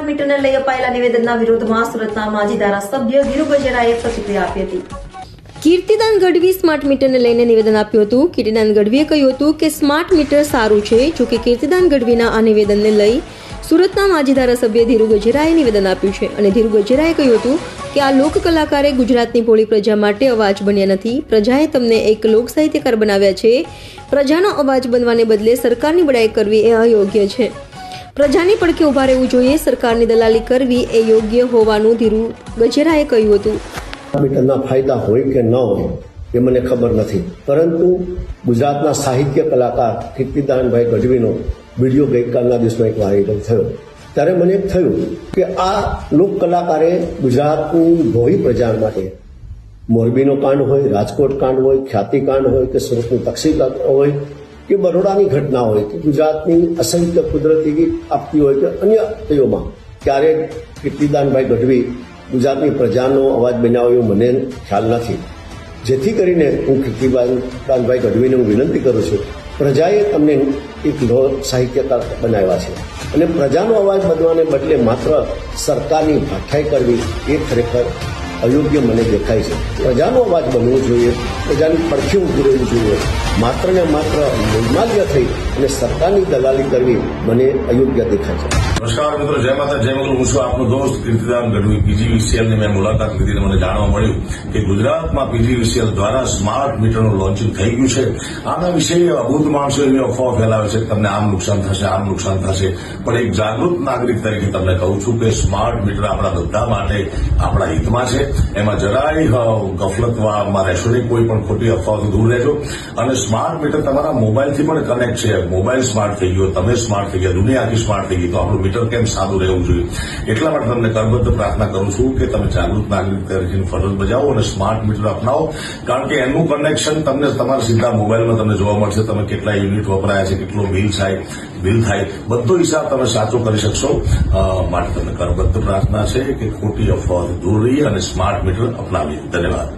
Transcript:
મીટરને લઈ અપાયેલા નિવેદનના વિરોધમાં સુરતના માજી ધારાસભ્ય ધીરુ ગજેરાએ પ્રતિક્રિયા આપી હતી. કીર્તિદાન ગઢવી સ્માર્ટ મીટરને લઈને નિવેદન આપ્યું હતું. કીર્તિદાન ગઢવીએ કહ્યું હતું કે સ્માર્ટ મીટર સારું છે. જોકે કીર્તિદાન ગઢવીના આ નિવેદનને લઈ સુરતના માજી ધારાસભ્ય ધીરુ ગજેરાએ નિવેદન આપ્યું છે અને ધીરુ ગજેરાએ કહ્યું હતું કે આ લોક કલાકારે ગુજરાતની ભોળી પ્રજા માટે અવાજ બન્યા નથી. પ્રજાએ તમને એક લોક સાહિત્યકાર બનાવ્યા છે. પ્રજાનો અવાજ બનવાને બદલે સરકારની બડાઈ કરવી એ અયોગ્ય છે. પ્રજાની પડખે ઉભા રહેવું જોઈએ. સરકારની દલાલી કરવી એ યોગ્ય હોવાનું ધીરુ ગજેરાએ કહ્યું હતું. મીટરના ફાયદા હોય કે ન હોય એ મને ખબર નથી, પરંતુ ગુજરાતના સાહિત્ય કલાકાર કીર્તિદાનભાઈ ગઢવીનો વિડીયો ગઈકાલના દિવસમાં એક વાયરલ થયો ત્યારે મને એમ થયું કે આ લોક કલાકારે ગુજરાતની ભોળી પ્રજા માટે મોરબીનો કાંડ હોય, રાજકોટ કાંડ હોય, ખ્યાતિકાંડ હોય કે સુરતનું તક્ષશિલા હોય કે બરોડાની ઘટના હોય કે ગુજરાતની અસંખ્ય કુદરતી આપતી હોય કે અન્ય આપત્તિઓમાં ક્યારેક કીર્તિદાનભાઈ ગઢવી ગુજરાતની પ્રજાનો અવાજ બનાવ્યો એવું મને ખ્યાલ નથી. જેથી કરીને હું કીર્તિદાનભાઈ ગઢવીને હું વિનંતી કરું છું, પ્રજાએ તમને એક સાહિત્યકાર બનાવ્યા છે અને પ્રજાનો અવાજ બનવાને બદલે માત્ર સરકારની ભાઠાઈ કરવી એ ખરેખર અયોગ્ય મને દેખાય છે. પ્રજાનો અવાજ બનવો જોઈએ, પ્રજાની પડખે ઊભું રહેવું જોઈએ. માત્ર ને માત્ર નિર્માલ્ય થઈ અને સરકારની દલાલી કરવી મને અયોગ્ય દેખાય છે. નમસ્કાર મિત્રો, જય માતા જય મંગલ. હું છું આપનો દોસ્ત કીર્તિદાન ગઢવી. પીજીવીસીએલની મેં મુલાકાત લીધી. મને જાણવા મળ્યું કે ગુજરાતમાં પીજીવીસીએલ દ્વારા સ્માર્ટ મીટરનું લોન્ચિંગ થઈ ગયું છે. આના વિશે અબૂધ માણસો એવી અફવાઓ ફેલાવે છે કે તમને આમ નુકસાન થશે, આમ નુકસાન થશે. પણ એક જાગૃત નાગરિક તરીકે તમને કહું છું કે સ્માર્ટ મીટર આપણા બધા માટે આપણા હિતમાં છે. એમાં જરાય ગફલતમાં રહેશો નહીં. કોઈ પણ ખોટી અફવાઓથી દૂર રહેજો. અને સ્માર્ટ મીટર તમારા મોબાઈલથી પણ કનેક્ટ છે. મોબાઈલ સ્માર્ટ થઈ ગયો, તમે સ્માર્ટ થઈ ગયા, દુનિયા આખી સ્માર્ટ થઈ ગઈ, તો આપણું મીટર કેમ સાદું રહેવું જોઈએ. એટલા માટે તમને કરબદ્ધ પ્રાર્થના કરું છું કે તમે જાગૃત નાગરિક તરીકે ફરજ બજાવો અને સ્માર્ટ મીટર અપનાવો. કારણ કે એનું કનેક્શન તમને તમારા સીધા મોબાઈલમાં તમને જોવા મળશે. તમે કેટલા યુનિટ વપરાયા છે, કેટલો બિલ થાય, બધો હિસાબ તમે સાચો કરી શકશો. માટે તમને કરબદ્ધ પ્રાર્થના છે કે ખોટી અફવાઓથી દૂર રહીએ અને સ્માર્ટ મીટર અપનાવીએ. ધન્યવાદ.